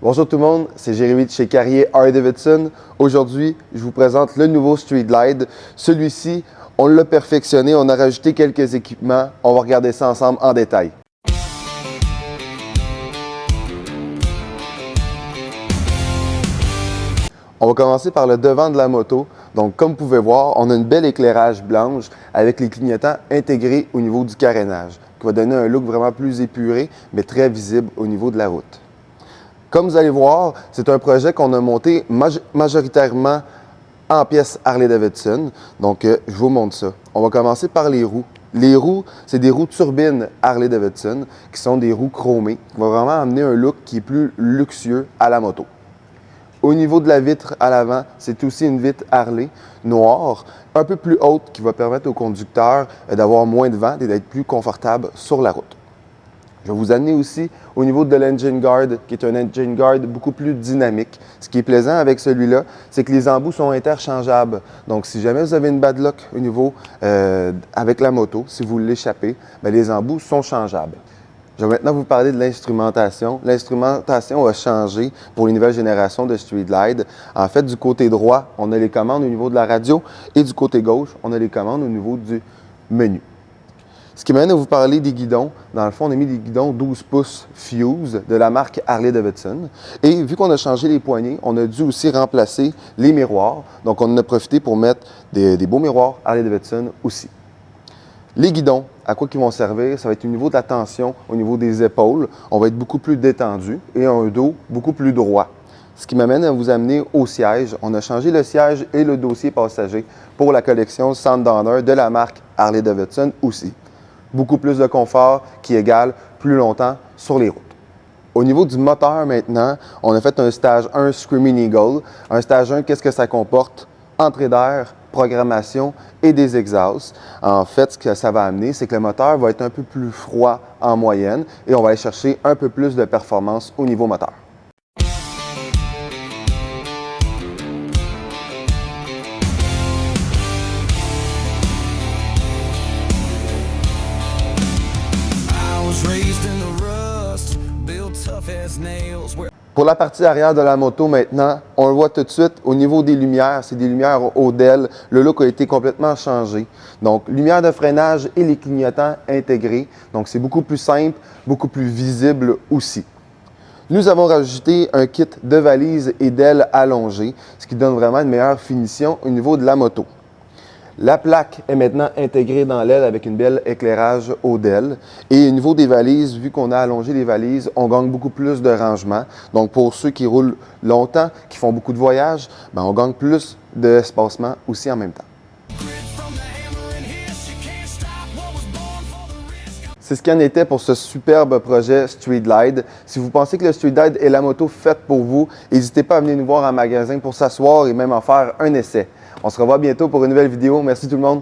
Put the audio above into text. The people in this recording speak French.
Bonjour tout le monde, c'est Jérémy de chez Carrier Harley-Davidson. Aujourd'hui, je vous présente le nouveau Street Glide. Celui-ci, on l'a perfectionné, on a rajouté quelques équipements. On va regarder ça ensemble en détail. On va commencer par le devant de la moto. Donc, comme vous pouvez voir, on a une belle éclairage blanche avec les clignotants intégrés au niveau du carénage, qui va donner un look vraiment plus épuré, mais très visible au niveau de la route. Comme vous allez voir, c'est un projet qu'on a monté majoritairement en pièces Harley-Davidson. Donc, je vous montre ça. On va commencer par les roues. Les roues, c'est des roues turbines Harley-Davidson, qui sont des roues chromées, qui vont vraiment amener un look qui est plus luxueux à la moto. Au niveau de la vitre à l'avant, c'est aussi une vitre Harley noire, un peu plus haute, qui va permettre au conducteur d'avoir moins de vent et d'être plus confortable sur la route. Je vais vous amener aussi au niveau de l'engine guard, qui est un engine guard beaucoup plus dynamique. Ce qui est plaisant avec celui-là, c'est que les embouts sont interchangeables. Donc, si jamais vous avez une bad luck au niveau avec la moto, si vous l'échappez, les embouts sont changeables. Je vais maintenant vous parler de l'instrumentation. L'instrumentation a changé pour les nouvelles générations de Street Glide. En fait, du côté droit, on a les commandes au niveau de la radio et du côté gauche, on a les commandes au niveau du menu. Ce qui m'amène à vous parler des guidons. Dans le fond, on a mis des guidons 12 pouces Fuse de la marque Harley-Davidson. Et vu qu'on a changé les poignées, on a dû aussi remplacer les miroirs. Donc, on en a profité pour mettre des beaux miroirs Harley-Davidson aussi. Les guidons, à quoi ils vont servir? Ça va être au niveau de la tension, au niveau des épaules. On va être beaucoup plus détendu et un dos beaucoup plus droit. Ce qui m'amène à vous amener au siège. On a changé le siège et le dossier passager pour la collection Sundowner de la marque Harley-Davidson aussi. Beaucoup plus de confort qui égale plus longtemps sur les routes. Au niveau du moteur maintenant, on a fait un stage 1 Screaming Eagle. Un stage 1, qu'est-ce que ça comporte? Entrée d'air, programmation et des exhausts. En fait, ce que ça va amener, c'est que le moteur va être un peu plus froid en moyenne et on va aller chercher un peu plus de performance au niveau moteur. Pour la partie arrière de la moto maintenant, on le voit tout de suite au niveau des lumières, c'est des lumières Odell. Le look a été complètement changé. Donc, lumière de freinage et les clignotants intégrés. Donc, c'est beaucoup plus simple, beaucoup plus visible aussi. Nous avons rajouté un kit de valises et d'ailes allongées, ce qui donne vraiment une meilleure finition au niveau de la moto. La plaque est maintenant intégrée dans l'aile avec une belle éclairage Odell. Et au niveau des valises, vu qu'on a allongé les valises, on gagne beaucoup plus de rangement. Donc, pour ceux qui roulent longtemps, qui font beaucoup de voyages, on gagne plus d'espacement aussi en même temps. C'est ce qu'il en était pour ce superbe projet Street Glide. Si vous pensez que le Street Glide est la moto faite pour vous, n'hésitez pas à venir nous voir en magasin pour s'asseoir et même en faire un essai. On se revoit bientôt pour une nouvelle vidéo. Merci tout le monde.